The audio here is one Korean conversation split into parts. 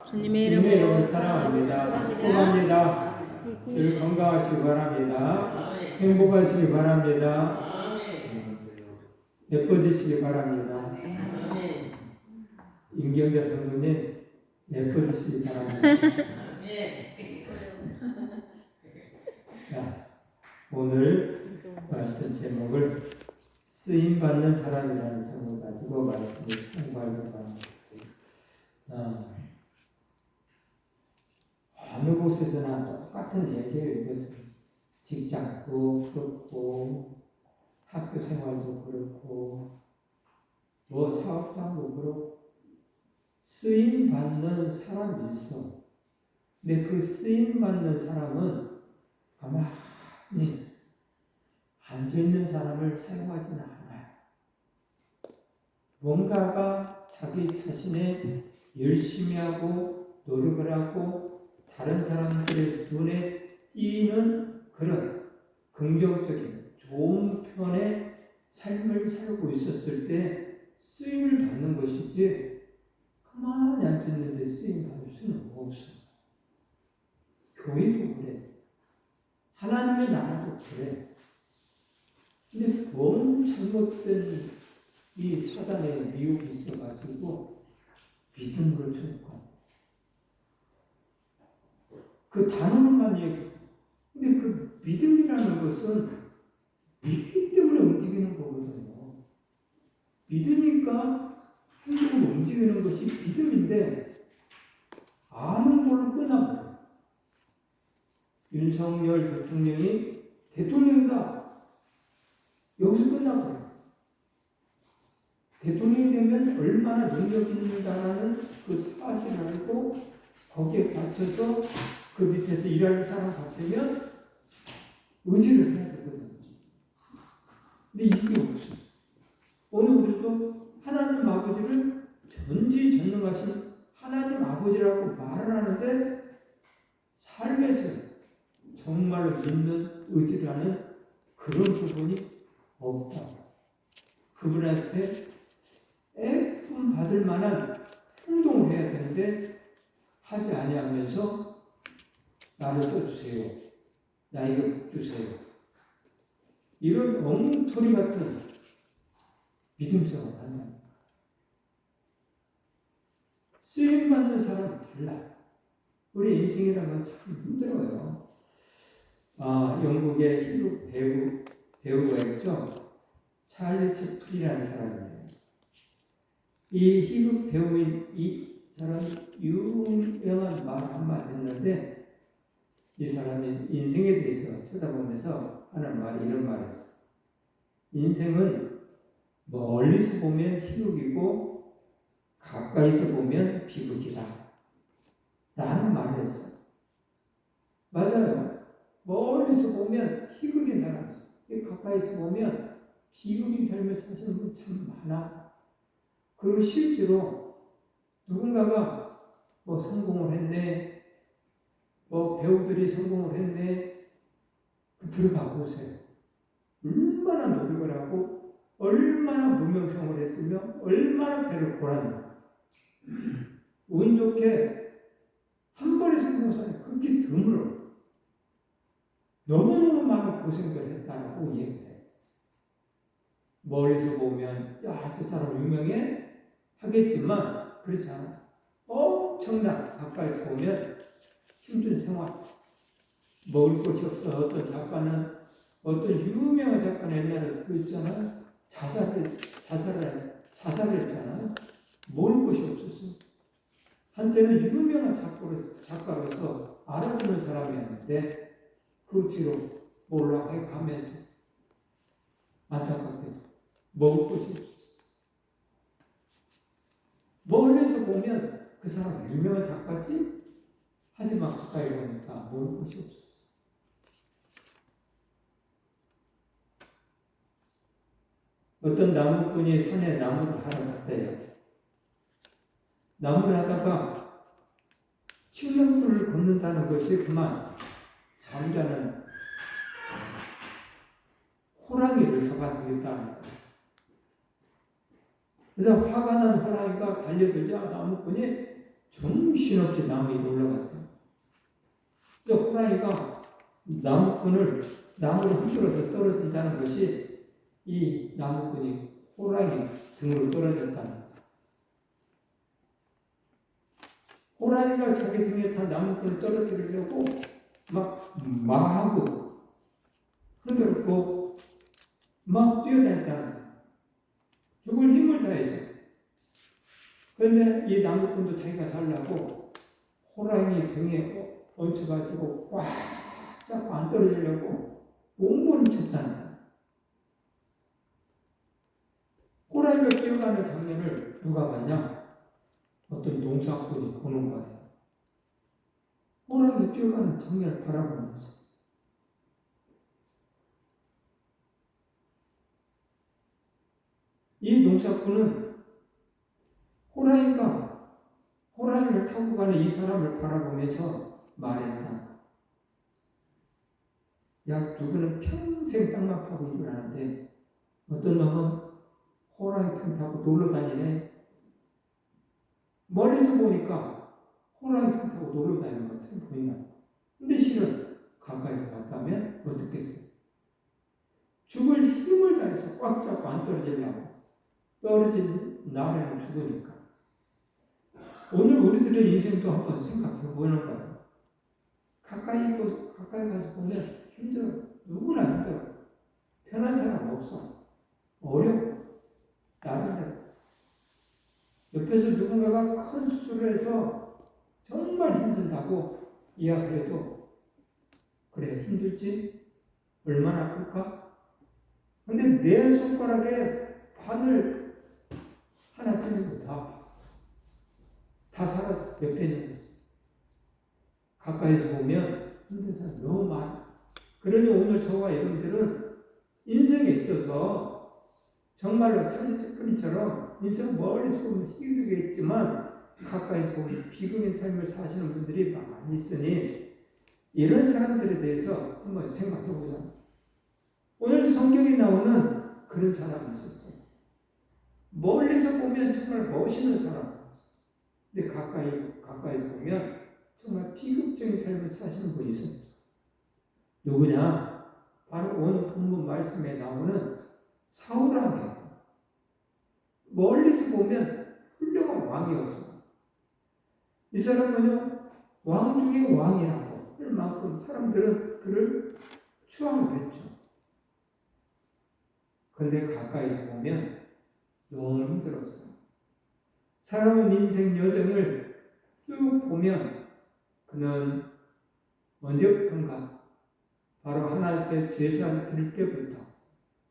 주님의 이름으로 이름으로 사랑합니다. 축복합니다. 늘 건강하시기 바랍니다. 행복하시기 바랍니다. 예뻐지시기 바랍니다. 임경자 성도님 예뻐지시기 바랍니다. 자, 오늘 말씀 제목을 쓰임받는 사람이라는 제목을 가지고 말씀을 상고하려고 합니다. 어느 곳에서나 똑같은 얘기예요. 이것은 직장도 그렇고 학교 생활도 그렇고 뭐 사업장도 그렇고 쓰임받는 사람이 있어. 근데 그 쓰임받는 사람은 가만히 앉아있는 사람을 사용하지는 않아요. 뭔가가 자기 자신의 열심히 하고 노력을 하고 다른 사람들의 눈에 띄는 그런 긍정적인 좋은 편의 삶을 살고 있었을 때 쓰임을 받는 것이지 가만히 앉아있는데 쓰임 받을 수는 없어. 교회도 그래. 하나님의 나라도 그래. 근데 너무 잘못된 이 사단의 미혹이 있어가지고 믿음으로 전복합니다. 그 단어로만 얘기해. 근데 그 믿음이라는 것은 믿기 때문에 움직이는 거거든요. 믿으니까 행동을 움직이는 것이 믿음인데 아는 걸로 끝나버려요. 윤석열 대통령이 대통령이다. 여기서 끝나버려요. 대통령이 되면 얼마나 능력이 있는가라는 그 사실을 알고 거기에 받쳐서 그 밑에서 일할 사람 같으면 의지를 해야 되거든요. 근데 이게 없어요. 오늘 우리도 하나님 아버지를 전지전능하신 하나님 아버지라고 말을 하는데 삶에서 정말로 믿는 의지를 하는 그런 부분이 없다. 그분한테 애품 받을 만한 행동을 해야 되는데 하지 아니하면서 나를 써주세요. 나 이거 주세요. 이런 엉터리 같은 믿음성을 한다. 쓰임받는 사람은 달라요. 우리 인생이라는 건 참 힘들어요. 영국의 희극 배우가 있죠. 찰리 채플린이라는 사람이에요. 이 희극 배우인 이 사람이 유명한 말 한마디 했는데 이 사람이 인생에 대해서 쳐다보면서 하는 말이 이런 말이었어요. 인생은 멀리서 보면 희극이고 가까이서 보면 비극이다 라는 말이었어요. 맞아요. 멀리서 보면 희극인 사람이 있어요. 가까이서 보면 비극인 삶을 사시는 분 참 많아. 그리고 실제로 누군가가 뭐 성공을 했네, 뭐 배우들이 성공을 했네, 들어가 보세요. 얼마나 노력을 하고 얼마나 무명성을 했으며 얼마나 배를 골았나. 운 좋게 한 번에 성공한 사람이 그렇게 드물어. 너무너무 많은 고생들을 했다고 얘기해. 멀리서 보면 야, 저 사람 유명해? 하겠지만 그렇지 않아. 엄청난 가까이서 보면 힘든 생활. 먹을 것이 없어. 어떤 작가는 어떤 유명한 작가는 옛날에 그 있잖아요. 자살을 했잖아요. 먹을 것이 없었어. 한때는 유명한 작가로서 알아주는 사람이었는데 그 뒤로 올라가면서 안타깝게도 먹을 것이 없었어. 멀리서 보면 그 사람 유명한 작가지? 하지만 가까이 보니까 먹을 것이 없었어. 어떤 나무꾼이 산에 나무를 하러 갔대요. 나무를 하다가 칠면불을 걷는다는 것이 그만 잠자는 호랑이를 잡아당겼다는 거예요. 그래서 화가 난 호랑이가 달려들자 나무꾼이 정신없이 나무 위로 올라갔대요. 그래서 호랑이가 나무를 흔들어서 떨어진다는 것이 이 나무꾼이 호랑이 등으로 떨어졌다는 거죠. 호랑이가 자기 등에 탄 나무꾼을 떨어뜨리려고 막 마하고 흔들었고 막 뛰어다녔다는 거예요. 죽을 힘을 다해서. 그런데 이 나무꾼도 자기가 살라고 호랑이 등에 얹혀가지고 꽉 잡고 안 떨어지려고 몸부림쳤다는 거예요. 호랑이가 뛰어가는 장면을 누가 봤냐? 어떤 농사꾼이 보는 거예요. 호랑이 뛰어가는 장면을 바라보면서. 이 농사꾼은 호랑이를 타고 가는 이 사람을 바라보면서 말했다. 야, 누구는 평생 땅만 파고 일을 하는데 어떤 놈은 호랑이 틈 타고 놀러 다니네. 멀리서 보니까 호랑이 틈 타고 놀러 다니는 것처럼 보인다. 근데 실은 가까이서 봤다면 어떻겠어요? 죽을 힘을 다해서 꽉 잡고 안 떨어지려고. 떨어진 날에는 죽으니까. 오늘 우리들의 인생도 한번 생각해 보는 거예요. 가까이 가서 보면 힘들어. 누구나 힘들어. 편한 사람 없어. 어려워. 나를 옆에서 누군가가 큰 수술을 해서 정말 힘든다고 이야기해도 그래, 힘들지? 얼마나 아플까? 근데 내 손가락에 바늘 하나 찔리고 다 사라져. 옆에 있는 거지. 가까이서 보면 힘든 사람 너무 많아. 그러니 오늘 저와 여러분들은 인생에 있어서 정말로 찰리 채플린처럼 인생 멀리서 보면 희극이겠지만 가까이서 보면 비극의 삶을 사시는 분들이 많이 있으니 이런 사람들에 대해서 한번 생각해 보자. 오늘 성경에 나오는 그런 사람이 있었어요. 멀리서 보면 정말 멋있는 사람. 근데 가까이서 보면 정말 비극적인 삶을 사시는 분이 있었죠. 누구냐? 바로 오늘 본문 말씀에 나오는 사울왕이에요. 멀리서 보면 훌륭한 왕이었어요. 이 사람은요, 왕 중에 왕이라고 할 만큼 사람들은 그를 추앙을 했죠. 그런데 가까이서 보면 너무 힘들었어요. 사람은 인생 여정을 쭉 보면 그는 언제부턴가 바로 하나님께 제사를 드릴 때부터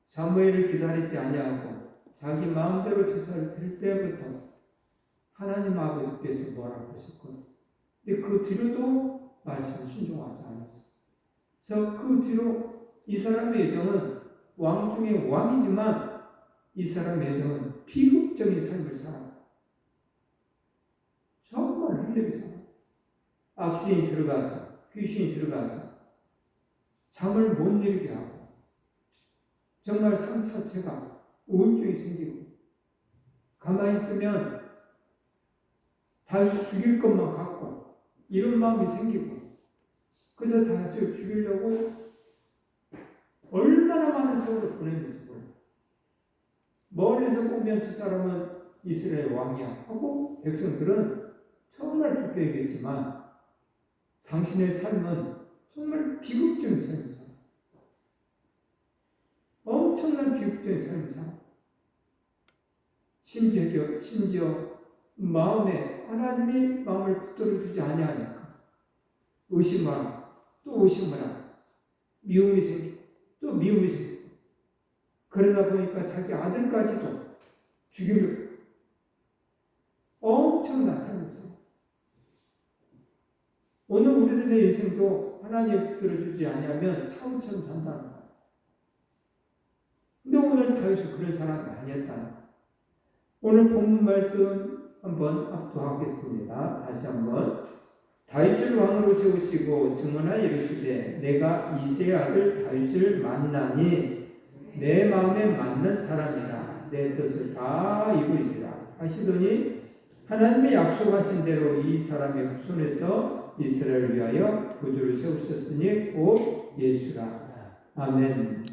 사무엘을 기다리지 아니하고 자기 마음대로 제사를 드릴 때부터 하나님 아버지께서 뭐라고 하셨거든요. 근데 그 뒤로도 말씀을 순종하지 않았어요. 그래서 그 뒤로 이 사람의 여정은 왕 중에 왕이지만 이 사람의 여정은 비극적인 삶을 살아요. 정말 힘들게 살아요. 악신이 들어가서 귀신이 들어가서 잠을 못 이루게 하고 정말 삶 자체가 우울증이 생기고 가만히 있으면 다시 죽일 것만 같고 이런 마음이 생기고 그래서 다시 죽이려고 얼마나 많은 세월을 보냈는지 몰라요. 멀리서 보면 저 사람은 이스라엘 왕이야 하고 백성들은 정말 좋게 얘기했지만 당신의 삶은 정말 비극적인 삶을 살아. 엄청난 비극적인 삶을 살아. 심지어 마음에 하나님이 마음을 붙들어 주지 아니하니까 의심하라 또 의심하라 미움이 생기고 또 미움이 생기고 그러다 보니까 자기 아들까지도 죽이려고 엄청난 삶을 살아. 오늘 우리들의 인생도 하나님이 붙들어주지 아니하면 사울처럼 산다는 거야. 근데 오늘 다윗은 그런 사람이 아니었다는 거야. 오늘 본문 말씀 한번 압도하겠습니다. 다시 한번. 다윗을 왕으로 세우시고 증언하여 이르시되 내가 이새의 아들 다윗을 만나니 내 마음에 맞는 사람이라 내 뜻을 다 이루리라 하시더니 하나님의 약속하신 대로 이 사람의 후손에서 이스라엘을 위하여 구주를 세우셨으니 곧 예수라. 아멘.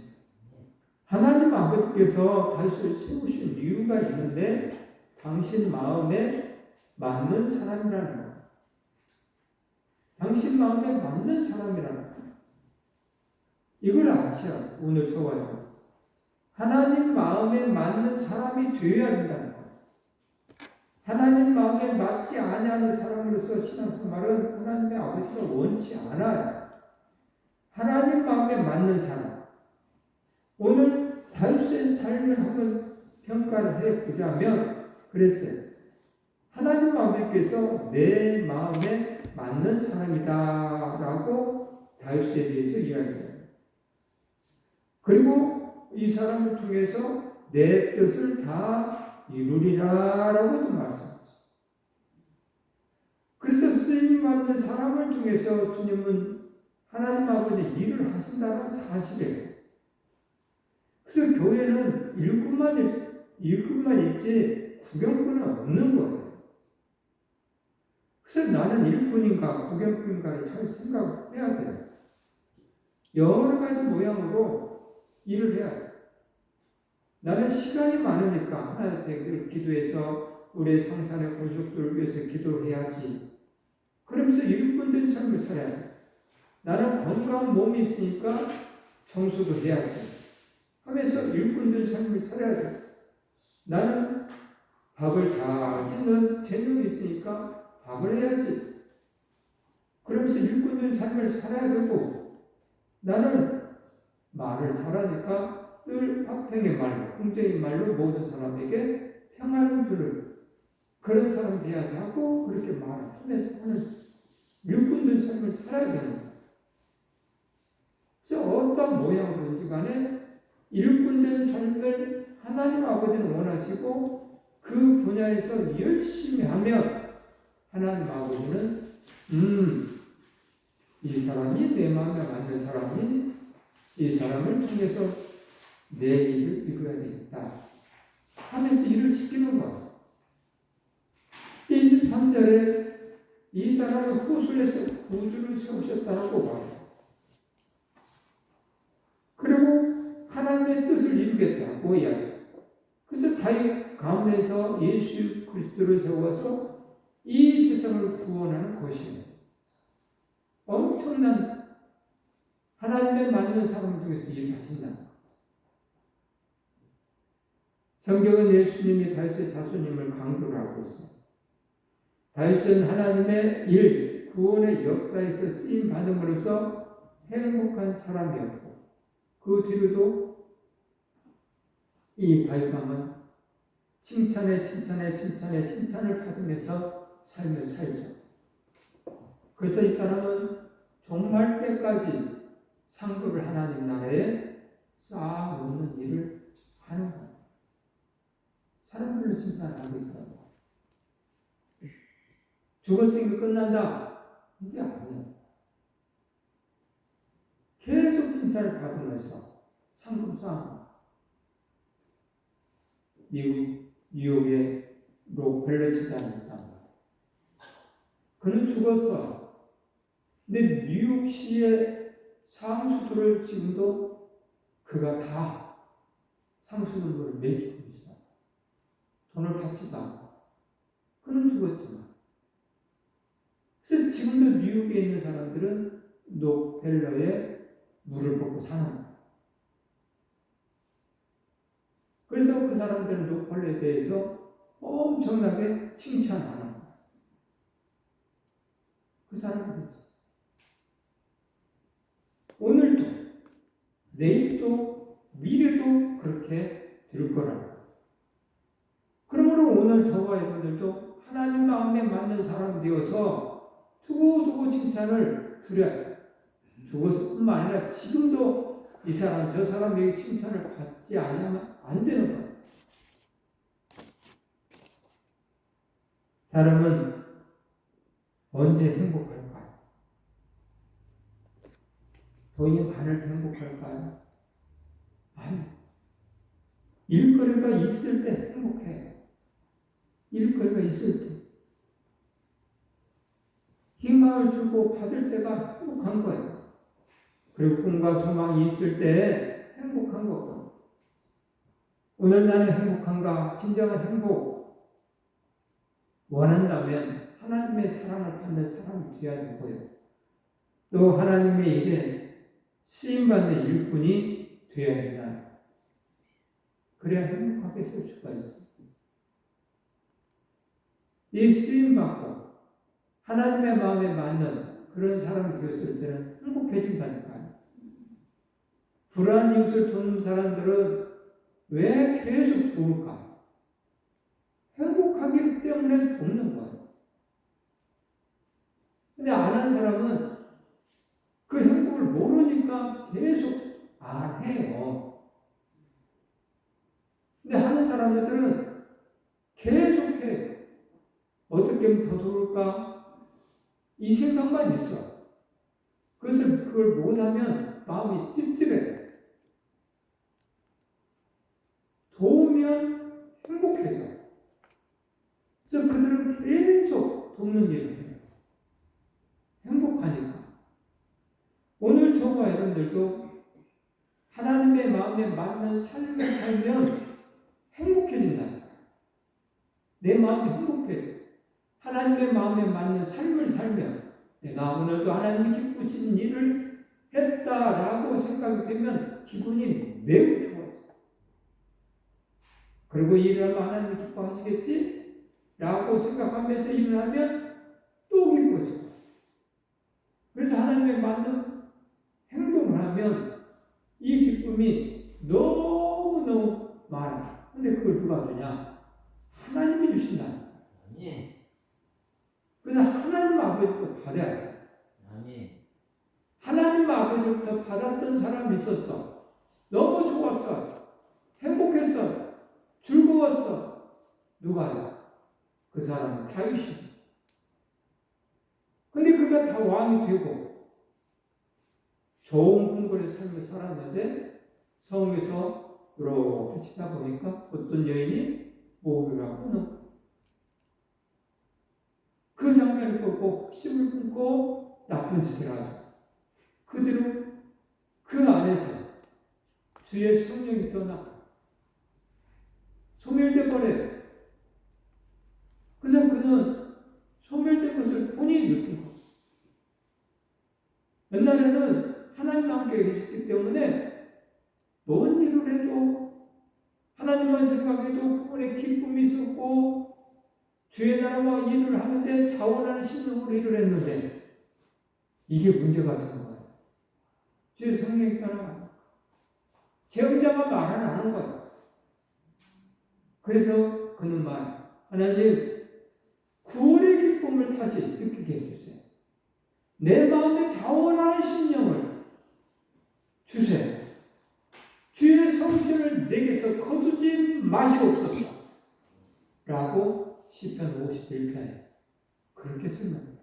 하나님 아버지께서 다윗을 세우신 이유가 있는데 당신 마음에 맞는 사람이라는 거예요. 당신 마음에 맞는 사람이라는 거예요. 이걸 아셔. 오늘 저와요. 하나님 마음에 맞는 사람이 되어야 된다는 거예요. 하나님 마음에 맞지 아니하는 사람으로서 신앙생활은 하나님의 아버지가 원치 않아요. 하나님 마음에 맞는 사람. 오늘 다윗의 삶을 한번 평가를 해보자면 그랬어요. 하나님 아버지께서 내 마음에 맞는 사람이다 라고 다윗에 대해서 이야기해요. 그리고 이 사람을 통해서 내 뜻을 다 이루리라 라고도 말씀하죠. 그래서 쓰임받는 사람을 통해서 주님은 하나님 아버지 일을 하신다는 사실이에요. 그래서 교회는 일꾼만 있지 구경꾼은 없는 거예요. 그래서 나는 일꾼인가 구경꾼인가를 잘 생각해야 돼요. 여러 가지 모양으로 일을 해야 돼요. 나는 시간이 많으니까 하나님께 기도해서 우리 성산의 가족들을 위해서 기도를 해야지. 그러면서 일꾼된 삶을 살아야 돼요. 나는 건강한 몸이 있으니까 청소도 해야지. 하면서 일꾼된 삶을 살아야 돼요. 나는 밥을 잘 짓는 재능이 있으니까 밥을 해야지. 그러면서 일꾼된 삶을 살아야 되고, 나는 말을 잘하니까 늘 화평의 말로, 긍정의 말로 모든 사람에게 평안을 주는 그런 사람 돼야지 하고 그렇게 말을 하면서 하는 일꾼된 삶을 살아야 되는 거예요. 그래서 어떤 모양으로든지 간에 일꾼된 삶을 하나님 아버지는 원하시고 그 분야에서 열심히 하면 하나님 아버지는 이 사람이 내 마음에 맞는 사람이 이 사람을 통해서 내 일을 이루어야 되겠다 하면서 일을 시키는 거예요. 23절에 이 사람을 후손에서 구주를 세우셨다고 말해요. 그리고 하나님의 뜻을 이루겠다고 이야기해요. 그래서 다윗 가문에서 예수 그리스도를 세워서 이 세상을 구원하는 것입니다. 엄청난 하나님의 맞는 사람 중에서 일을 하신다. 성경은 예수님이 다윗의 자손임을 강조를 하고 있어요. 다윗은 하나님의 일, 구원의 역사에서 쓰임 받음으로써 행복한 사람이었고 그 뒤로도 이 다윗 왕은 칭찬을 받으면서 삶을 살죠. 그래서 이 사람은 종말 때까지 상급을 하나님 나라에 쌓아놓는 일을 하는 거예요. 사람들로 칭찬하고 있다고. 죽었으니까 끝난다. 이게 아니에요. 계속 칭찬을 받으면서 상급 쌓아. 미국 뉴욕의 록펠러치단이 있다. 그는 죽었어. 근데 뉴욕시의 상수들을 지금도 그가 다 상수들을 매기고 있어. 돈을 받지도 않고. 그는 죽었지만. 그래서 지금도 뉴욕에 있는 사람들은 록펠러의 물을 먹고 사는 거예요. 그래서 그 사람들은 록펠러에 대해서 엄청나게 칭찬하는 거예요. 그 사람들이지. 오늘도, 내일도, 미래도 그렇게 될 거라는 거예요. 그러므로 오늘 저와 여러분들도 하나님 마음에 맞는 사람 되어서 두고두고 칭찬을 드려야 돼요. 죽어서 뿐만 아니라 지금도 이 사람 저 사람에게 칭찬을 받지 않으면 안 되는 거예요. 사람은 언제 행복할까요? 돈이 많을 때 행복할까요? 아니. 일거리가 있을 때 행복해요. 일거리가 있을 때. 희망을 주고 받을 때가 행복한 거예요. 그리고 꿈과 소망이 있을 때 행복한 거고. 오늘 나는 행복한가? 진정한 행복 원한다면 하나님의 사랑을 받는 사람이 되어야 되고요. 또 하나님의 일에 쓰임받는 일꾼이 되어야 된다. 그래야 행복하게 살 수가 있습니다. 이 쓰임받고 하나님의 마음에 맞는 그런 사람이 되었을 때는 행복해진다니까요. 불안한 이웃을 돕는 사람들은 왜 계속 도울까? 행복하기 때문에 돕는 거예요. 근데 안 한 사람은 그 행복을 모르니까 계속 안 해요. 근데 하는 사람들은 계속 해요. 어떻게 하면 더 도울까? 이 생각만 있어. 그걸 못하면 마음이 찝찝해. 도우면 행복해져. 그래서 그들은 계속 돕는 일을 해요. 행복하니까. 오늘 저와 여러분들도 하나님의 마음에 맞는 삶을 살면 행복해진다니까요. 내 마음이 행복해져. 하나님의 마음에 맞는 삶을 살면 내가 오늘도 하나님이 기쁘신 일을 했다라고 생각이 되면 기분이 매우 좋아져요. 그리고 일을 하면 하나님이 기뻐하시겠지? 라고 생각하면서 일을 하면 또 기뻐지고. 그래서 하나님의 맞는 행동을 하면 이 기쁨이 너무너무 많아. 근데 그걸 누가 주냐? 하나님이 주신다. 그래서 하나님 아버지부터 받아야 돼. 하나님 아버지부터 받았던 사람이 있었어. 너무 좋았어. 행복했어. 즐거웠어. 누가요? 그 사람은 다윗이. 근데 그가 다 왕이 되고 좋은 궁궐의 삶을 살았는데 성에서 이렇게 치다 보니까 어떤 여인이 모기가 끊어. 그 장면을 보고 심을 끊고 나쁜 짓을 하죠. 그대로 그 안에서 주의 성령이 떠나 소멸돼 버려요. 그래서 그는 소멸된 것을 본인이 느끼고 옛날에는 하나님과 함께 계셨기 때문에 뭔 일을 해도 하나님만 생각해도 그분의 기쁨이 있었고 주의 나라와 일을 하는데 자원하는 심령으로 일을 했는데 이게 문제가 된 거예요. 주의 성령이 떠나가니까 제음자가 말 안 하는 거예요. 그래서 그는 하나님 구원의 기쁨을 다시 느끼게 해주세요. 내 마음에 자원하는 심령을 주세요. 주의 성신을 내게서 거두지 마시옵소서 라고 시편 51편에 그렇게 설명합니다.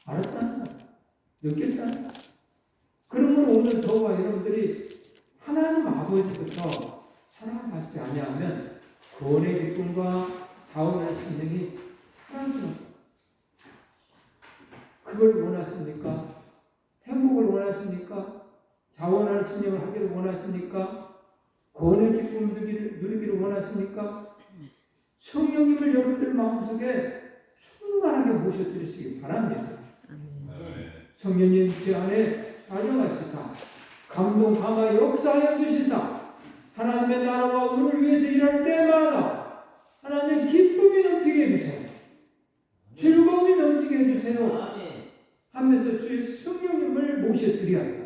알았다는 거야. 느꼈다는 거야. 그러면 오늘 저와 여러분들이 하나님 아버지부터 사랑받지 아니하면 구원의 기쁨과 자원의 심령이 사라지는 거예요. 그걸 원하십니까? 행복을 원하십니까? 자원하는 심령을 하기를 원하십니까? 구원의 기쁨을 누리기를 원하십니까? 성령님을 여러분들 마음속에 충만하게 모셔드리시기 바랍니다. 성령님 제 안에 좌정하시사 감동 감화 역사하여 주시사 하나님의 나라와 의를 위해서 일할 때마다 하나님 기쁨이 넘치게 해주세요. 즐거움이 넘치게 해주세요. 하면서 주의 성령님을 모셔드려야 해요.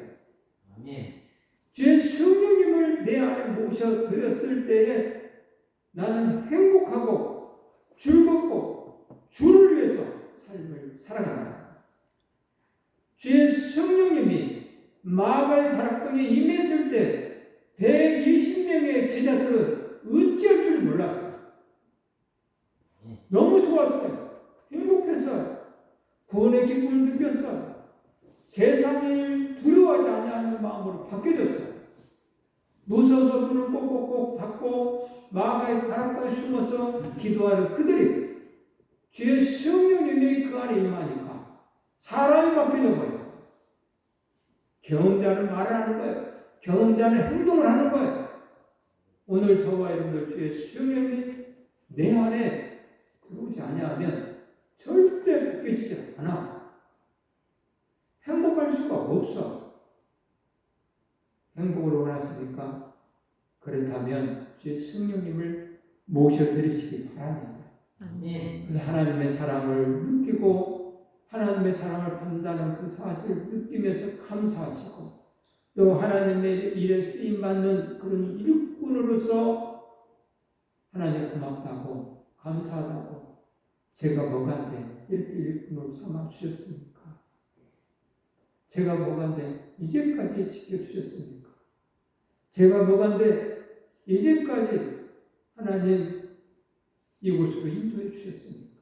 주의 성령님을 내 안에 모셔드렸을 때에 나는 행복하고 즐겁고 주를 위해서 삶을 살아간다. 주의 성령님이 마가의 다락방에 임했을 때 120명의 제자들은 어찌할 줄 몰랐어요. 너무 좋았어요. 행복했어요. 구원의 기쁨을 느꼈어요. 세상을 두려워하지 않는 마음으로 바뀌어졌어요. 무서워서 문을 꼭꼭꼭 닫고 마가의 다락방에 숨어서 기도하는 그들이 주의 성령님이 그 안에 임하니 사람이 바뀌어 버렸어요. 경험자는 말을 하는 거예요. 경험자는 행동을 하는 거예요. 오늘 저와 여러분들 주의 성령이 내 안에 들어오지 아니하면 절대 바뀌어지지 않아. 행복할 수가 없어. 행복을 원하십니까? 그렇다면 주의 성령님을 모셔드리시기 바랍니다. 그래서 하나님의 사랑을 느끼고 하나님의 사랑을 받는다는 그 사실을 느끼면서 감사하시고 또 하나님의 일에 쓰임받는 그런 일꾼으로서 하나님 고맙다고 감사하다고 제가 뭐간데 이렇게 일꾼으로 삼아주셨습니까? 제가 뭐간데 이제까지 지켜주셨습니까? 제가 뭐간데 이제까지 하나님 이곳으로 인도해 주셨습니까?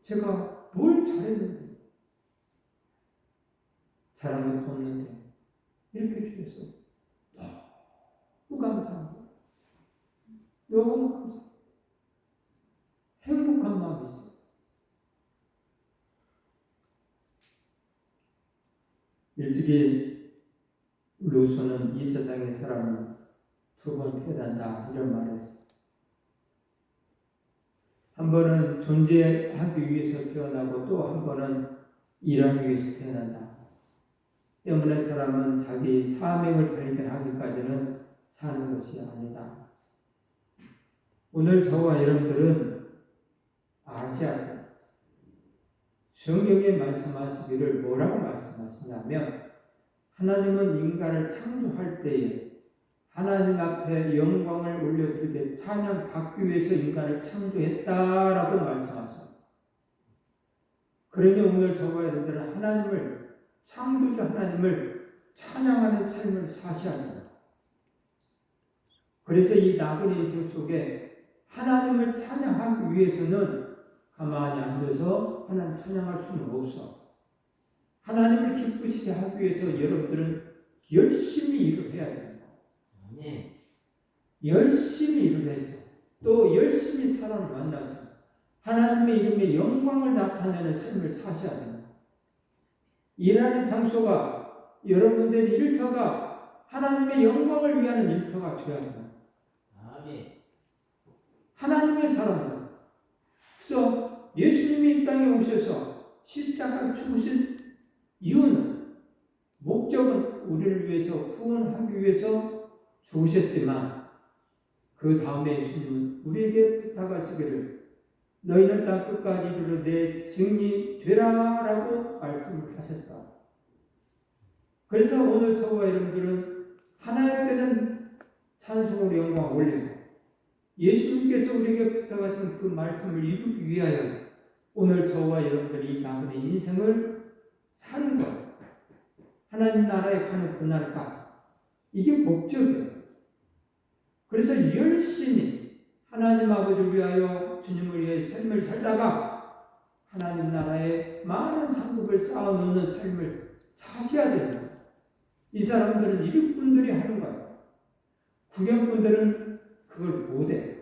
제가 뭘 잘했는데 잘한 것도 없는데 이렇게 주셔서 너무 감사합니다. 너무 감사합니다. 행복한 마음이 있어요. 일찍이 루소는 이 세상의 사람은 두 번 태어난다 이런 말을 했어요. 한 번은 존재하기 위해서 태어나고 또 한 번은 일하기 위해서 태어난다. 때문에 사람은 자기 사명을 발견하기까지는 사는 것이 아니다. 오늘 저와 여러분들은 아셔야 돼요. 성경에 말씀하시기를 뭐라고 말씀하시냐면 하나님은 인간을 창조할 때에 하나님 앞에 영광을 올려드리게 찬양받기 위해서 인간을 창조했다라고 말씀하십니다. 그러니 오늘 저와 여러분들은 하나님을 창조주 하나님을 찬양하는 삶을 사셔야 합니다. 그래서 이 나그네 인생 속에 하나님을 찬양하기 위해서는 가만히 앉아서 하나님 찬양할 수는 없어. 하나님을 기쁘시게 하기 위해서 여러분들은 열심히 일을 해야 됩니다. 열심히 일을 해서 또 열심히 사람을 만나서 하나님의 이름의 영광을 나타내는 삶을 사셔야 됩니다. 일하는 장소가 여러분들의 일터가 하나님의 영광을 위하는 일터가 되어야 합니다. 하나님의 사람들. 그래서 예수님이 이 땅에 오셔서 십자가를 죽으신 이유는 목적은 우리를 위해서 구원하기 위해서 죽으셨지만 그 다음에 예수님은 우리에게 부탁하시기를 너희는 땅 끝까지 이르러 내 증인이 되라라고 말씀을 하셨어요. 그래서 오늘 저와 여러분들은 하나님께는 찬송으로 영광을 올리고 예수님께서 우리에게 부탁하신 그 말씀을 이루기 위하여 오늘 저와 여러분들이 이 나그네 인생을 사는 것, 하나님 나라에 가는 그날까지 이게 목적이에요. 그래서 열심히 하나님 아버지를 위하여 주님을 위해 삶을 살다가 하나님 나라에 많은 상급을 쌓아놓는 삶을 사셔야 됩니다. 이 사람들은 일꾼들이 하는 거예요. 구경꾼들은 그걸 못해.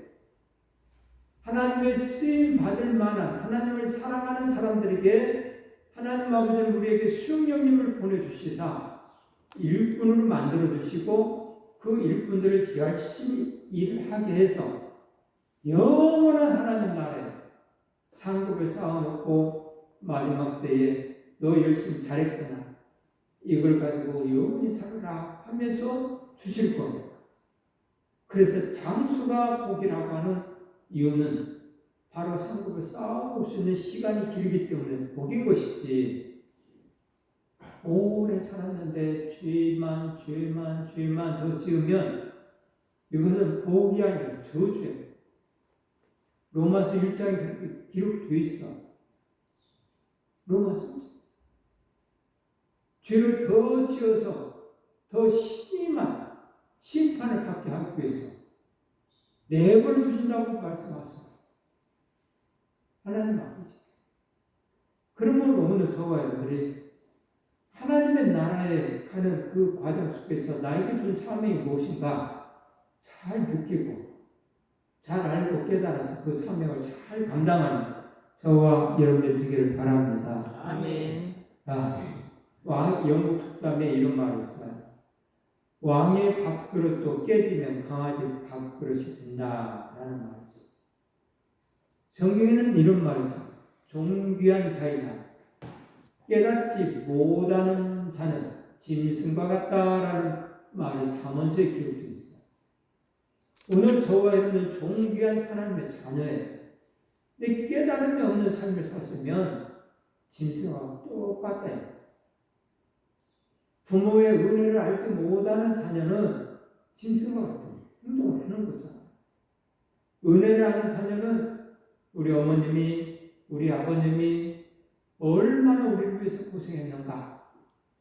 하나님의 쓰임 받을 만한 하나님을 사랑하는 사람들에게 하나님 아버지는 우리에게 성령님을 보내주시사 일꾼으로 만들어주시고 그 일꾼들을 열심히 일을 하게 해서 영원한 하나님 나라에 상급을 쌓아놓고 마지막 때에 너 열심히 잘했구나. 이걸 가지고 영원히 살아라 하면서 주실 겁니다. 그래서 장수가 복이라고 하는 이유는 바로 상급을 쌓아올 수 있는 시간이 길기 때문에 복인 것이지 오래 살았는데 죄만 더 지으면 이것은 복이 아니라 저주예요. 로마서 1장에 그렇게 기록되어 있어. 로마서 1장. 죄를 더 지어서 더 심한 심판을 받게 하기 위해서 내버려 두신다고 말씀하십니다. 하나님 아버지. 그러므로 오늘 저와 여러분들이 하나님의 나라에 가는 그 과정 속에서 나에게 준 사명이 무엇인가 잘 느끼고 잘 알고 깨달아서 그 사명을 잘 감당하는 저와 여러분들 되기를 바랍니다. 아멘. 영국 속담에 이런 말이 있어요. 왕의 밥그릇도 깨지면 강아지 밥그릇이 된다라는 말이 있어요. 성경에는 이런 말이 있어요. 존귀한 자이다. 깨닫지 못하는 자는 짐승과 같다라는 말이 잠언서에 기록되어 있어요. 오늘 저와 여러분은 존귀한 하나님의 자녀예요. 근데 깨달음이 없는 삶을 샀으면 짐승과 똑같다. 부모의 은혜를 알지 못하는 자녀는 짐승과 같은 행동을 하는 거잖아요. 은혜를 아는 자녀는 우리 어머님이, 우리 아버님이 얼마나 우리를 위해서 고생했는가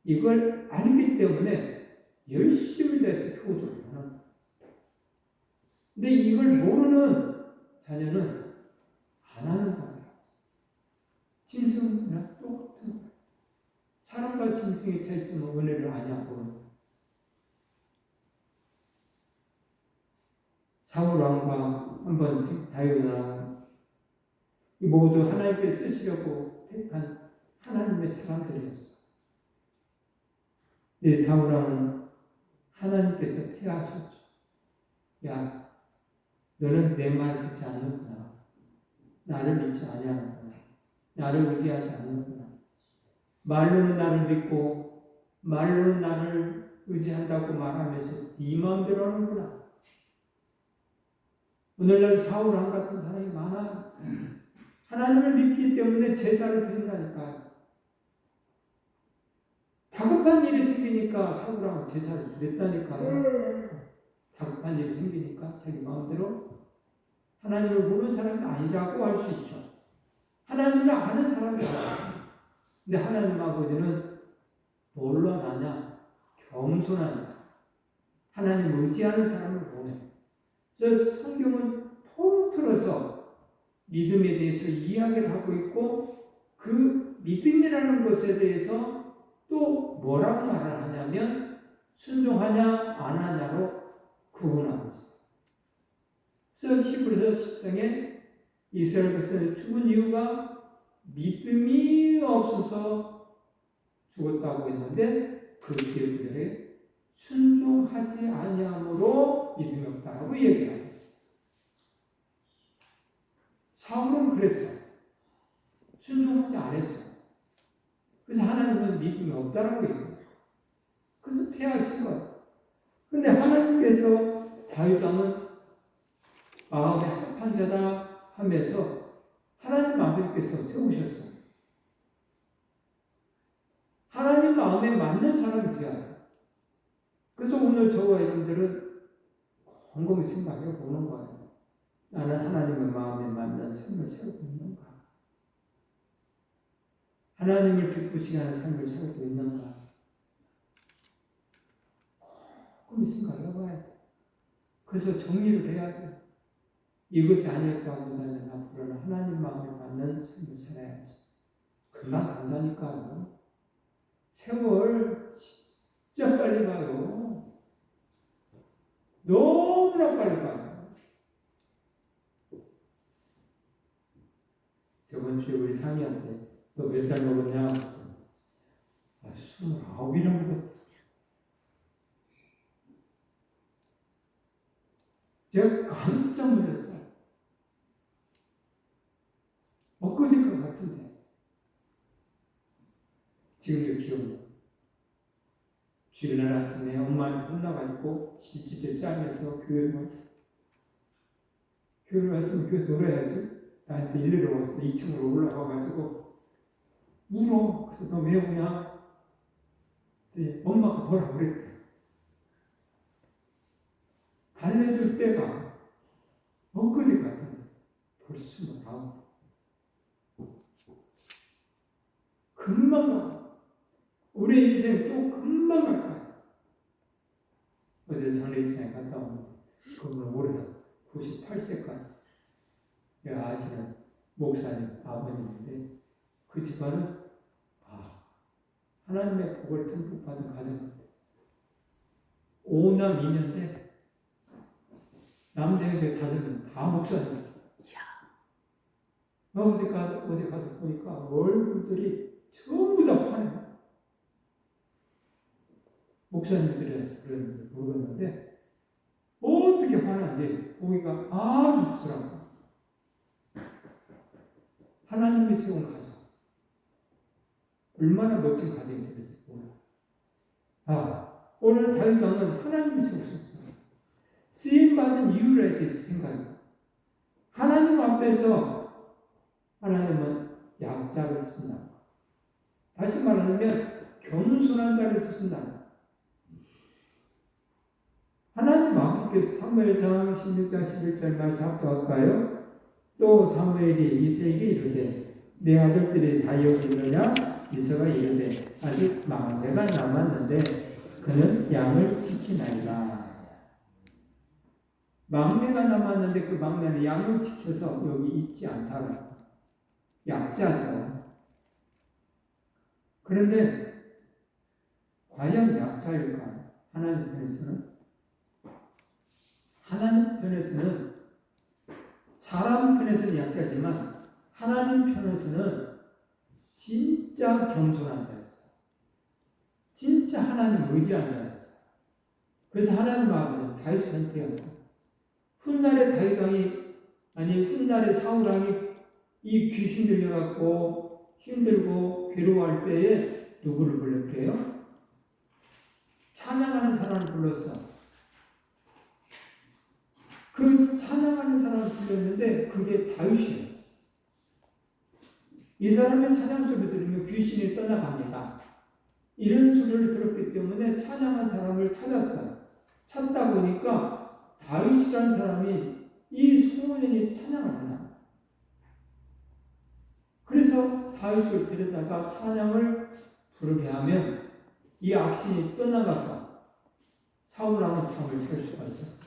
이걸 알기 때문에 열심히 해서 효도를 하는 거예요. 근데 이걸 모르는 자녀는 안 하는 거예요. 짐승이나 똑같은 거예요. 사람과 짐승의 차이점은 은혜를 아냐고. 사울 왕과 한번 다윗왕 모두 하나님께 쓰시려고 택한 하나님의 사람들이었어. 네, 사울 왕은 하나님께서 폐하셨죠. 야, 너는 내 말을 듣지 않는구나. 나를 믿지 아니하는구나. 나를 의지하지 않는구나. 말로는 나를 믿고 말로는 나를 의지한다고 말하면서 네 마음대로 하는구나. 오늘날 사울 왕 같은 사람이 많아요. 하나님을 믿기 때문에 제사를 드린다니까요. 다급한 일이 생기니까 사울 왕은 제사를 드렸다니까요. 다급한 일이 생기니까 자기 마음대로 하나님을 모르는 사람이 아니라고 할 수 있죠. 하나님을 아는 사람이 아니에요. 근데 하나님 아버지는 뭘로 나냐? 겸손한 자. 하나님 의지하는 사람을 보내. 그래서 성경은 통틀어서 믿음에 대해서 이야기를 하고 있고 그 믿음이라는 것에 대해서 또 뭐라고 말을 하냐면 순종하냐 안 하냐로 구분하고 있어요. 그래서 히브리서 10장에 이스라엘 백성이 죽은 이유가 믿음이 없어서 죽었다고 했는데 그 기업들에 순종하지 아니함으로 믿음이 없다라고 얘기하고 있어요. 사울은 그랬어요. 순종하지 않았어요. 그래서 하나님은 믿음이 없다라고 얘기해요. 그래서 패하신 거예요. 근데 하나님께서 다윗 왕은 마음에 합한 자다 하면서 하나님 아버지께서 세우셨어요. 하나님 마음에 맞는 사람이 되어야 돼요. 그래서 오늘 저와 여러분들은 곰곰이 생각해 보는 거예요. 나는 하나님의 마음에 맞는 삶을 살고 있는가? 하나님을 기쁘시게 하는 삶을 살고 있는가? 곰곰이 생각해 봐야 돼. 그래서 정리를 해야 돼. 이것이 아니었다고 한다면 앞으로는 하나님 마음에 맞는 삶을 살아야지. 금방 간다니까요. 세월 진짜 빨리 가요. 너무나 빨리 가요. 저번 주에 우리 상이한테 너 몇 살 먹었냐? 29이나 먹었다. 제가 깜짝 놀랐어요. 엊그제 것 같은데. 지금도 기억나. 주일날 아침에 엄마한테 혼나가지고 질질 짜면서 교회를 왔어. 교회를 왔으면 교회 놀아야지. 나한테 일리러 왔어. 2층으로 올라가가지고 울어. 그래서 너 왜 우냐? 네, 엄마가 뭐라 그랬대. 달래줄 때가 엊그제 같은데 벌써 29. 금방 가. 우리 인생 또 금방 갈 거야. 어제 장례식장에 갔다 오는데 그분은 올해 98세까지 아시는 목사님 아버님인데 그 집안은 하나님의 복을 듬뿍 받은 가정 같아. 5남 2년대 남자애들 5명 다 목사님. 어디 가서 보니까 얼굴들이 전부 다 환해요. 목사님들이라서 그런지 모르겠는데 어떻게 환한지 보기가 아주 부드럽고 하나님이 세운 가정 얼마나 멋진 가정이 되는지 몰라. 오늘 다윗 왕은 하나님이 세우셨어요. 쓰임받은 이유에 대해서 생각해요. 하나님 앞에서 하나님은 약자를 쓰신다. 다시 말하면 겸손한 자를 쓰신다. 하나님 아버지께서 사무엘상 16장 11절 말씀 합독할까요? 또 사무엘이 이새에게 이르되 내 아들들이 다 여기 있느냐? 이새가 이르되 아직 막내가 남았는데 그는 양을 지키나이다. 막내가 남았는데 그 막내는 양을 지켜서 여기 있지 않다고. 약자죠. 그런데 과연 약자일까요? 하나님 편에서는? 하나님 편에서는 사람 편에서는 약자지만 하나님 편에서는 진짜 겸손한 자였어요. 진짜 하나님 의지한 자였어요. 그래서 하나님 아버지는 다윗을 선택합니다. 훗날에 사울 왕이 이 귀신 들려갖고 힘들고 괴로워할 때에 누구를 불렀게요? 찬양하는 사람을 불렀어. 그 찬양하는 사람을 불렀는데 그게 다윗이에요. 이 사람의 찬양 소리 들으면 귀신이 떠나갑니다. 이런 소리를 들었기 때문에 찬양한 사람을 찾았어요. 찾다 보니까 다윗이라는 사람이 이 소문이 찬양을 하나. 그래서 다윗을 데려다가 찬양을 부르게 하면 이 악신이 떠나가서 사울왕은 잠을 잘 수가 있었어요.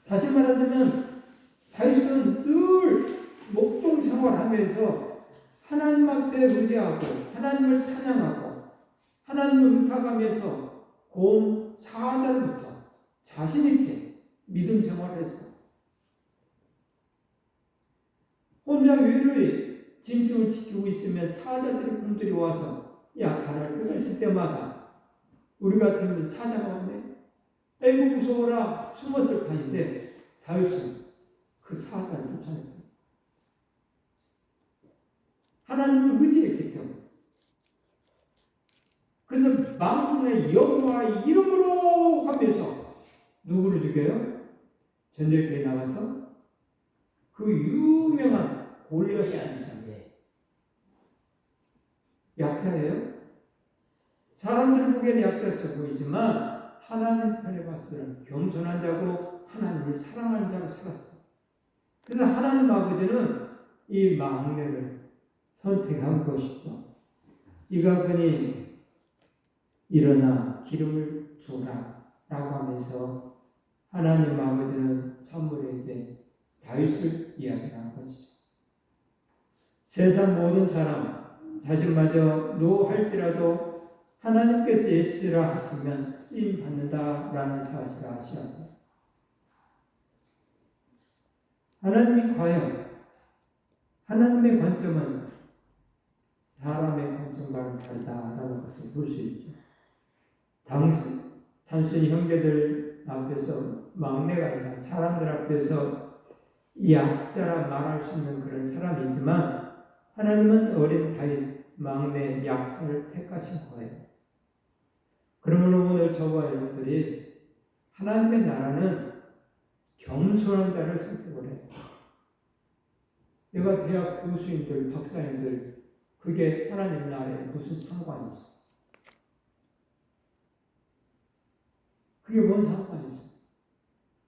다시 말하자면 다윗은 늘 목동 생활하면서 하나님 앞에 의지하고 하나님을 찬양하고 하나님을 의탁하면서 곰 4달부터 자신있게 믿음 생활을 했어요. 혼자 외로이 짐승을 지키고 있으면 사자들이 곰들이 와서 약탈할 때가 있을 때마다 우리 같으면 사자가 오네. 에이구 무서워라 숨었을 판인데 다윗은 그 사자를 쫓아냈다. 하나님을 의지했기 때문에. 그래서 만군의 여호와 이름으로 하면서 누구를 죽여요? 전쟁터에 나가서 그 유명한 골리앗이 아니잖아요. 약자예요. 사람들 보기에는 약자처럼 보이지만 하나님 편에 봤을 때는 겸손한 자고 하나님을 사랑하는 자로 살았어요. 그래서 하나님 아버지는 이 막내를 선택한 것이죠. 이가그니 일어나 기름을 부으라 라고 하면서 하나님 아버지는 사무엘에게 다윗을 이야기한 것이죠. 세상 모든 사람 자신마저 노할지라도 하나님께서 예수라 하시면 쓰임 받는다라는 사실을 아셔야 돼요. 하나님이 과연 하나님의 관점은 사람의 관점과는 다르다라는 것을 볼 수 있죠. 단순히 형제들 앞에서 막내가 아니라 사람들 앞에서 약자라 말할 수 있는 그런 사람이지만 하나님은 어린 다윗 막내 약자를 택하신 거예요. 그러므로 오늘 저와 여러분들이 하나님의 나라는 겸손한 자를 선택을 해요. 내가 대학 교수님들, 박사님들 그게 하나님 나라에 무슨 상관이 있어? 그게 뭔 상관이 있어?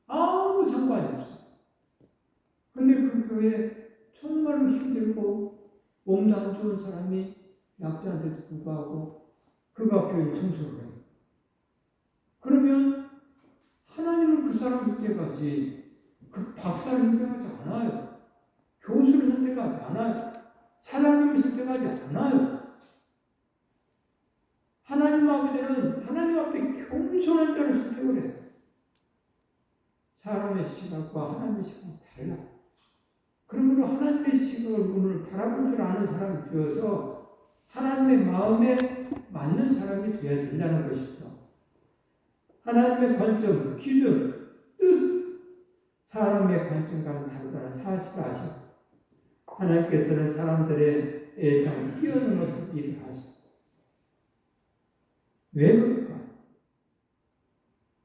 아무 상관이 없어. 근데 그 교회에 정말로 힘들고 몸도 안 좋은 사람이 약자한테도 불구하고 그가 교회를 청소를 해요. 그러면 하나님은 그 사람 선택하지 그 박사를 선택하지 않아요. 교수를 선택하지 않아요. 사장님을 선택하지 않아요. 하나님 아버지는 하나님 앞에 겸손한 자를 선택을 해요. 사람의 시각과 하나님의 시각은 달라. 그러므로 하나님의 시각을 바라볼 줄 아는 사람이 되어서 하나님의 마음에 맞는 사람이 되어야 된다는 것이죠. 하나님의 관점, 기준, 뜻, 사람의 관점과는 다르다는 사실을 아시고 하나님께서는 사람들의 예상을 뛰어넘어서 일을 하시고 왜 그럴까?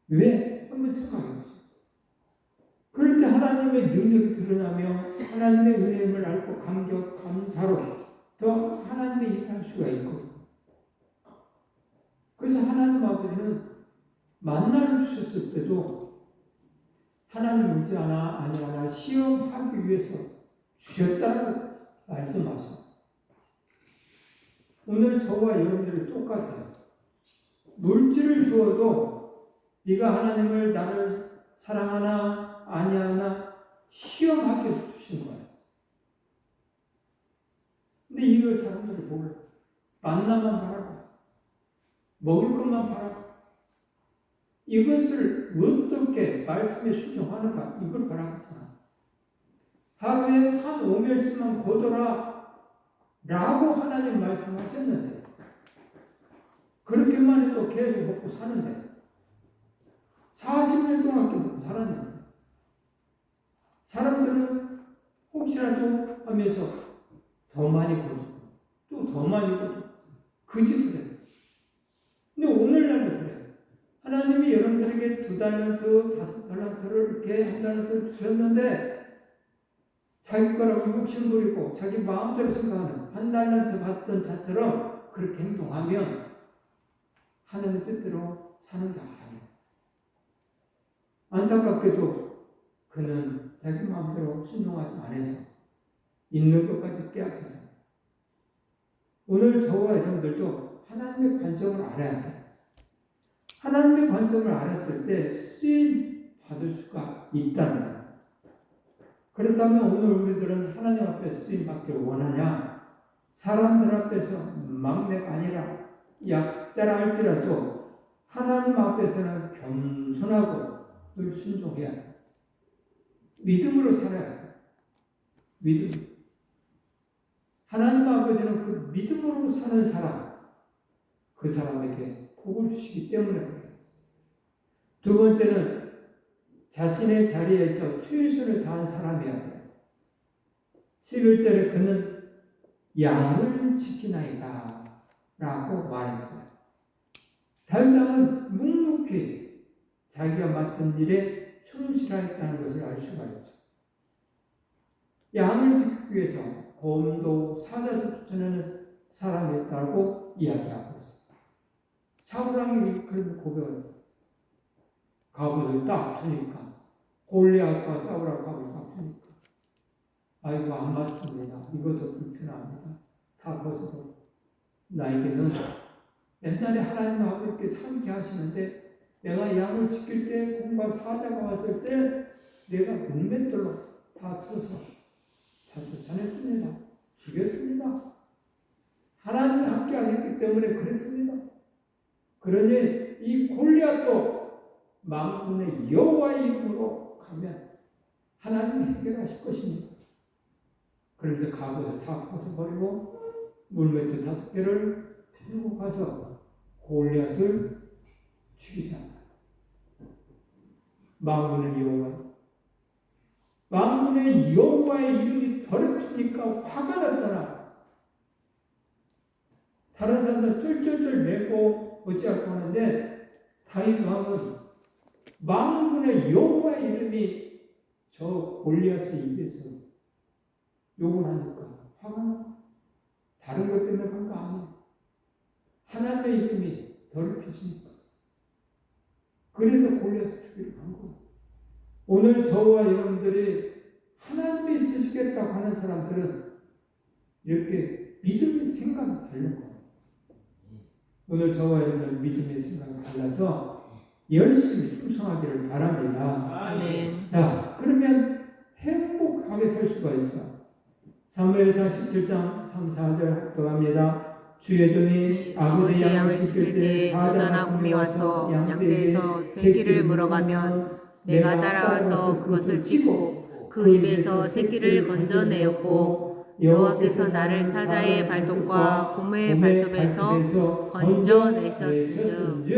왜? 한번 생각해 보세요. 그럴 때 하나님의 능력이 드러나며 하나님의 은혜임을 알고 감격, 감사로 더 하나님의 일을 할 수가 있거든요. 그래서 하나님 아버지는 만나를 주셨을 때도 하나님 의지하나 아니하나 시험하기 위해서 주셨다고 말씀하셔요. 오늘 저와 여러분들이 똑같아요. 물질을 주어도 네가 하나님을 나를 사랑하나 아니하나 시험하기 위해서 주신 거예요. 근데 이거 사람들이 몰라. 만나만 바라고 먹을 것만 바라고 이것을 어떻게 말씀에 순종하는가 이걸 바라보잖아. 하루에 한 5멸씩만 보더라 라고 하나님 말씀하셨는데 그렇게만 해도 계속 먹고 사는데 40년 동안 먹고 살았는데 사람들은 혹시라도 하면서 더 많이 거두고 또 더 많이 거두고 그 짓을 해요. 근데 오늘날도 그래요. 하나님이 여러분들에게 2달란트, 5달란트를 이렇게 1달란트를 주셨는데 자기 거라고 욕심부리고 자기 마음대로 생각하는 1달란트 받던 자처럼 그렇게 행동하면 하나님의 뜻대로 사는 게 아니에요. 안타깝게도 그는 자기 마음대로 순종하지 않아서 있는 것까지 빼앗기잖아요. 오늘 저와 여러분들도 하나님의 관점을 알아야 돼요. 하나님의 관점을 알았을 때 쓰임 받을 수가 있다는 거예요. 그렇다면 오늘 우리들은 하나님 앞에 쓰임 받기를 원하냐? 사람들 앞에서 막내가 아니라 약자라 할지라도 하나님 앞에서는 겸손하고 늘 순종해야 돼요. 믿음으로 살아야 돼요. 믿음. 하나님 아버지는 그 믿음으로 사는 사람, 그 사람에게 복을 주시기 때문에 그래요. 두 번째는 자신의 자리에서 최선을 다한 사람이어야 돼요. 11절에 그는 양을 지키나이다 라고 말했어요. 다윗 왕은 묵묵히 자기가 맡은 일에 충실하였다는 것을 알 수가 있죠. 양을 지키기 위해서 곰도 사자도 쫓아내는 사람이었다고 이야기하고 있습니다. 사울왕이 그런 고백을 해요. 갑옷을 딱 주니까 골리앗과 싸우라고 갑옷을 딱 주니까 아이고 안 맞습니다. 이것도 불편합니다. 다 벗어도 나에게는 옛날에 하나님 아버지께 살게 하시는데 내가 양을 지킬 때 곰과 사자가 왔을 때 내가 문맷돌로 다 쳐서 다 쫓아냈습니다. 죽였습니다. 하나님이 함께 하셨기 때문에 그랬습니다. 그러니 이 골리앗도 만군의 여호와의 이름으로 가면 하나님이 해결하실 것입니다. 그래서 갑옷을 다 벗어버리고 물맷돌 5개를 들고 가서 골리앗을 죽이잖아요. 만군의 여호와의 이름이 더럽히니까 화가 났잖아. 다른 사람들 쫄쫄쫄 매고 어찌할까 하는데 다윗 왕은 만군의 여호와의 이름이 저 골리앗의 입에서 욕을 하니까 화가 나. 다른 것 때문에 그런 거 아니야. 하나님의 이름이 더럽혀지니까. 그래서 골리앗을 죽이러 간 거야. 오늘 저와 여러분들이 하나님이 쓰시겠다고 하는 사람들은 이렇게 믿음의 생각이 다른 거예요. 오늘 저와 여러분들 믿음의 생각이 달라서 열심히 충성하기를 바랍니다. 아멘. 자, 그러면 행복하게 살 수가 있어. 사무엘상 17장 3, 4절 합독합니다. 주의 종이 아버지 양을 지킬 때 사자나 곰이 와서 양떼에서 새끼를 물어가면 내가 따라와서 그것을 찌고 그 입에서 새끼를 건져내었고 여호와께서 나를 사자의 발톱과 곰의 발톱에서 건져내셨은즉.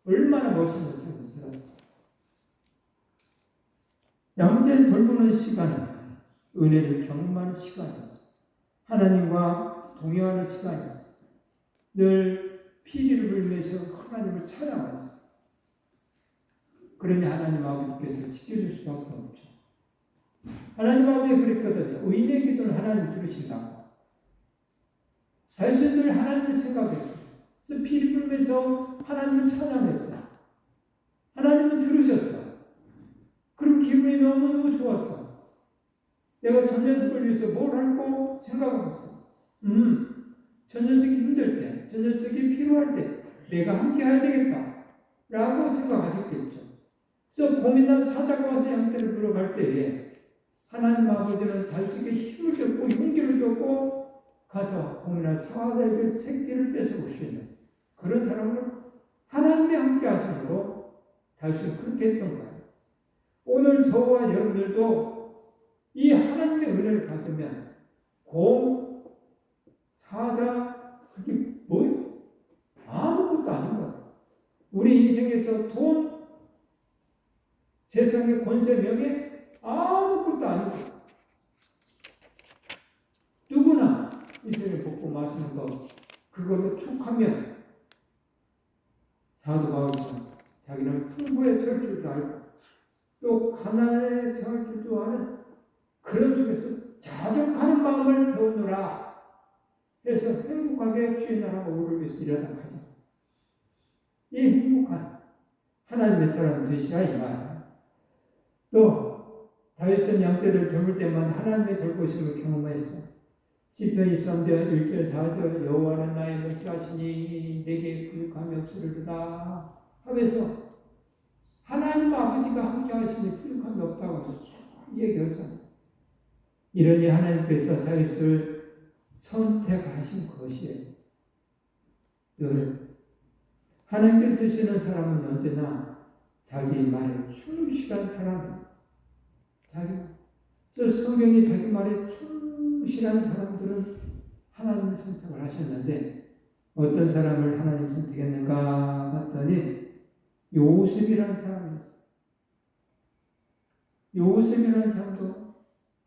얼마나 멋있는 삶을 살았어. 양떼를 돌보는 시간은 은혜를 경험하는 시간이었어. 하나님과 동행하는 시간이었어. 늘 피리를 불면서 하나님을 찬양했어. 그러니 하나님 아버지께서 지켜줄 수밖에 없죠. 하나님 아버지 그랬거든요. 의인의 기도를 하나님 들으신다고. 다윗은 늘 하나님을 생각했어요. 그래서 피리 불면서 하나님을 찬양했어요. 하나님은 들으셨어요. 그리고 기분이 너무너무 좋았어. 내가 전 녀석을 위해서 뭘 할고 생각했어. 전 녀석이 힘들 때, 전 녀석이 필요할 때 내가 함께 해야 되겠다 라고 생각하셨겠죠. 그래서 곰이나 사자가 와서 양떼를 물어갈 때에 하나님 아버지는 다윗에게 힘을 줬고 용기를 줬고 가서 곰이나 사자에게 새끼를 뺏어올 수 있는 그런 사람으로 하나님이 함께 하심으로 다윗은 그렇게 했던 거예요. 오늘 저와 여러분들도 이 하나님의 은혜를 받으면 곰, 사자, 그게 뭐예요? 아무것도 아닌 거예요. 우리 인생에서 돈, 세상의 권세, 명예 아무것도 아니고 누구나 이 세상에 먹고 마시는 거 그걸로 촉하면 사도 바울은 자기는 풍부에 처할 줄도 알고 또 가난에 처할 줄도 아는 그런 속에서 자족하는 마음을 배우노라 해서 행복하게 주의 나라가 오를 위해서 일하다 가자. 이 행복한 하나님의 사람 되시라 이 말. 또 다윗은 양떼들 돌볼 때만 하나님의 돌보심을 경험했어. 시편 23편 1절 4절 여호와는 나의 목자시니 내게 부족함이 없으리로다 하면서 하나님 아버지가 함께 하시니 부족함이 없다고 해서 쭉 얘기하잖아요. 이러니 하나님께서 다윗을 선택하신 것이에요. 늘 하나님께서 쓰시는 사람은 언제나 자기 말에 충실한 사람이에요. 저 성경이 자기 말에 충실한 사람들은 하나님의 선택을 하셨는데 어떤 사람을 하나님 선택했는가 봤더니 요셉이라는 사람이었어요. 요셉이라는 사람도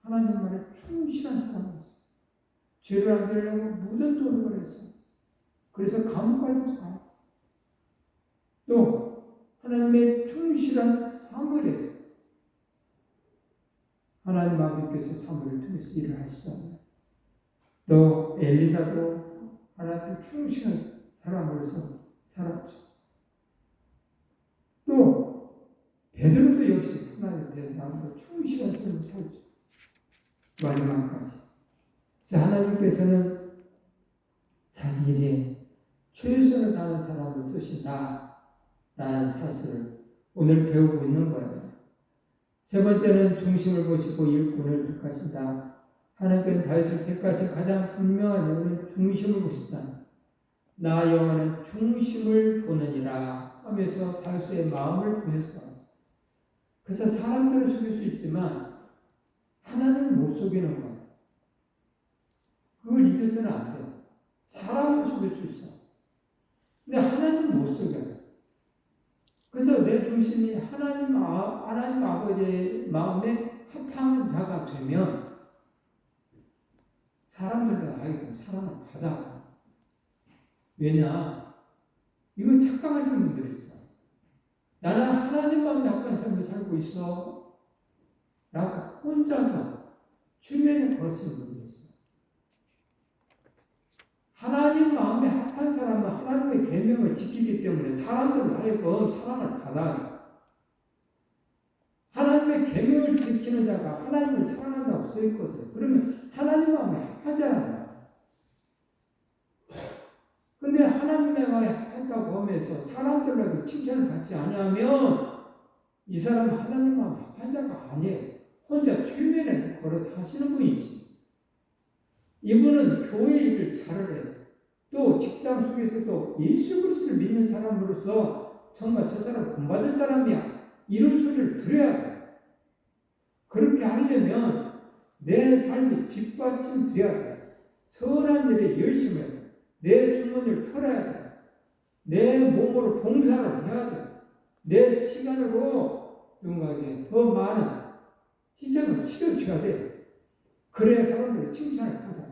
하나님 말에 충실한 사람이었어요. 죄를 안 지으려고 모든 노력을 했어요. 그래서 감옥까지도 가요. 또 하나님의 충실한 사무엘이었어요. 하나님 아버지께서 사무엘을 통해서 일을 하시잖아요. 또 엘리사도 하나님의 충실한 사람으로서 살았죠. 또 베드로도 역시 하나님의 마음으로 충실한 삶을 살죠. 마지막까지. 그래서 하나님께서는 자기 일에 최선을 다하는 사람을 쓰신다 라는 사실을 오늘 배우고 있는 거예요. 세 번째는 중심을 보시고 일꾼을 택하신다. 하나님께서는 다윗을 택하신 가장 분명한 이유는 중심을 보신다. 나 여호와는 중심을 보느니라 하면서 다윗의 마음을 보였어요. 그래서 사람들을 속일 수 있지만 하나님을 못 속이는 거예요. 그걸 잊어서는 안 돼요. 사람을 속일 수 있어. 근데 하나님은 못 속여요. 그래서 내 중심이 하나님 아버지의 마음에 합한 자가 되면 사람들은 아이고 사람은 가다. 왜냐? 이거 착각하시는 분들이 있어. 나는 하나님 마음에 합한 삶을 살고 있어. 라고 혼자서 최면에 걸으시는 분들이 있어. 하나님 마음에 합한 사람은 하나님의 계명을 지키기 때문에 사람들은 하여금 사랑을 받아요. 하나님의 계명을 지키는 자가 하나님을 사랑한다고 써있거든요. 그러면 하나님 마음에 합한 자란 말이에요. 근데 하나님의 마음에 합했다고 하면서 사람들에게 칭찬을 받지 않으면 이 사람은 하나님 마음에 합한 자가 아니에요. 혼자 최면에 걸어서 하시는 분이지. 이분은 교회 일을 잘을 해요. 또 직장 속에서도 예수 그리스도를 믿는 사람으로서 정말 저 사람 본받을 사람이야. 이런 소리를 들어야 돼요. 하려면 내 삶이 뒷받침돼야 돼. 선한 일에 열심히 해야 돼. 내 주머니를 털어야 돼. 내 몸으로 봉사를 해야 돼. 내 시간으로 누군가에게 더 많은 희생을 치러줘야 돼. 그래야 사람들이 칭찬을 받아.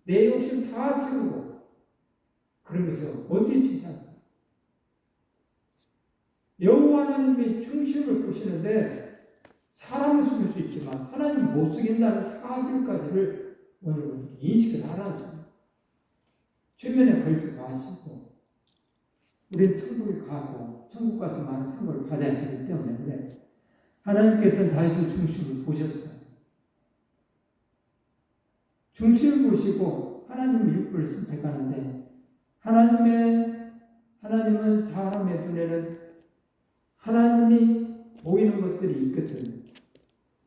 내 욕심 다 채우고 그러면서 어떻게 칭찬을 여호와 하나님이 중심을 보시는데 사람을 숨길 수 있지만 하나님 못 쓰긴다는 사실까지를 오늘 인식을 하라는 거예요. 최면에 걸지 마시고 우리는 천국에 가고 천국 가서 많은 상급을 받아야 되기 때문에 그래. 하나님께서는 다윗의 중심을 보셨어요. 중심을 보시고 하나님 일꾼을 선택하는데 하나님은 사람의 눈에는 하나님이 보이는 것들이 있거든.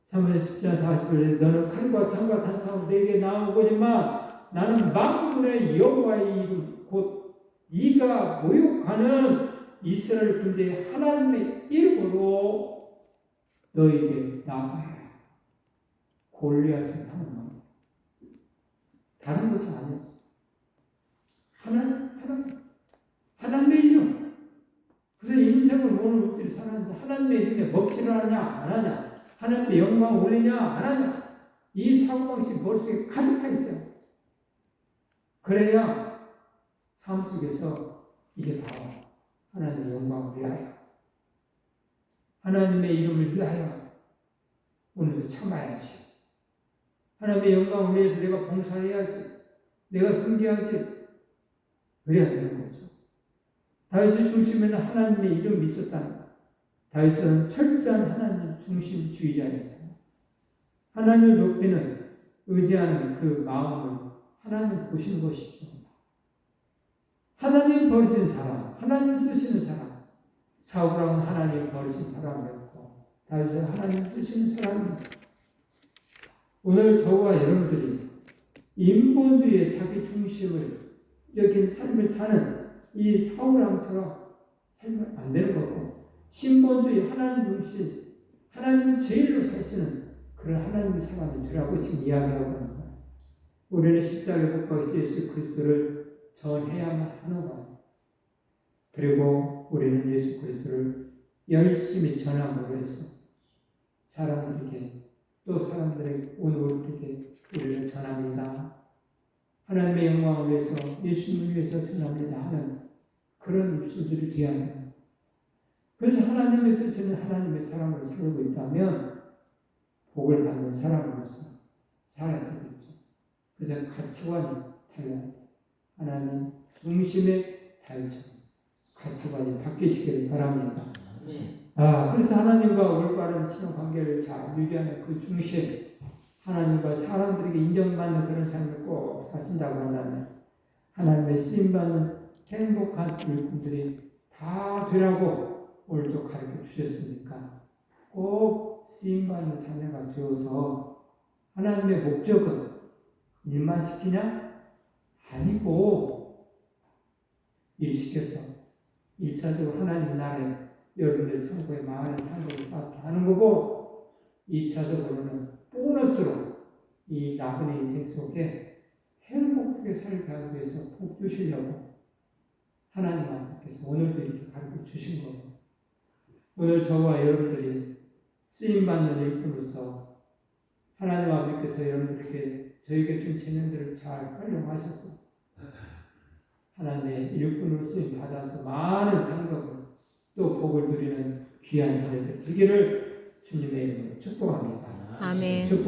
사무엘 10장 40절에 너는 칼과 창과 단창으로 내게 나오거니와 나는 만군의 여호와의 이름 곧 네가 모욕하는 이스라엘 군대의 하나님의 이름으로 너에게 나아가야 골리앗을 하는 거야. 다른 것이 아니었어. 하나님의 이름. 그래서 인생을 모르는 것들이 살았는데 하나님의 이름에 먹지를 하냐 안 하냐, 하나님의 영광을 올리냐 안 하냐, 이 사고방식이 머릿속에 가득 차 있어요. 그래야 삶 속에서 이게 다 하나님의 영광을 위하여, 하나님의 이름을 위하여 오늘도 참아야지. 하나님의 영광을 위해서 내가 봉사해야지. 내가 섬겨야지. 그래야 되는 거죠. 다윗의 중심에는 하나님의 이름이 있었다는 것. 다윗은 철저한 하나님 중심주의자였어요. 하나님을 높이는, 의지하는 그 마음을 하나님 보시는 것이죠. 하나님 버리신 사람, 하나님 쓰시는 사람, 사울왕은 하나님 버리신 사람이었고 다윗은 하나님 쓰시는 사람이었어요. 오늘 저와 여러분들이 인본주의의 자기 중심적인 삶을 사는 이 사울왕처럼 살면 안 되는 거고, 신본주의 하나님 중심, 하나님 제일로 사시는 그런 하나님의 사람이 되라고 지금 이야기하고 있는 거예요. 우리는 십자가에 못 박혀 예수 그리스도를 전해야만 하는 거예요. 그리고 우리는 예수 그리스도를 열심히 전함으로 해서 사람들에게, 또 사람들에게, 오늘 우리에게 우리를 전합니다. 하나님의 영광을 위해서, 예수님을 위해서 전합니다 하는 그런 입술들이 되어야 돼요. 그래서 하나님의 쓰시는 하나님의 사랑을 살고 있다면 복을 받는 사람으로서 살아야 되겠죠. 그래서 가치관이 달라야 돼요. 하나님 중심의 다이죠. 가치관이 바뀌시기를 바랍니다. 그래서 하나님과 올바른 신앙관계를 잘 유지하는 그 중심, 하나님과 사람들에게 인정받는 그런 삶을 꼭 사신다고 한다면 하나님의 쓰임받는 행복한 일꾼들이 다 되라고 오늘도 가르쳐 주셨으니까 꼭 쓰임받는 자녀가 되어서, 하나님의 목적은 일만 시키냐? 아니고 일시켜서 1차적으로 하나님 나라에 여러분들 천국에 많은 상급을 쌓게 하는 거고, 2차적으로는 보너스로 이 나그네 인생 속에 행복하게 살게 하기 위해서 복 주시려고 하나님 아버지께서 오늘도 이렇게 가르쳐 주신 거예요. 오늘 저와 여러분들이 쓰임받는 일꾼으로서 하나님 아버지께서 여러분들에게 저에게 준 재능들을 잘 활용하셔서 하나님의 일꾼으로 쓰임 받아서 많은 상급을 또 복을 누리는 귀한 자녀들 되기를 주님의 이름으로 축복합니다. 아멘. 축복.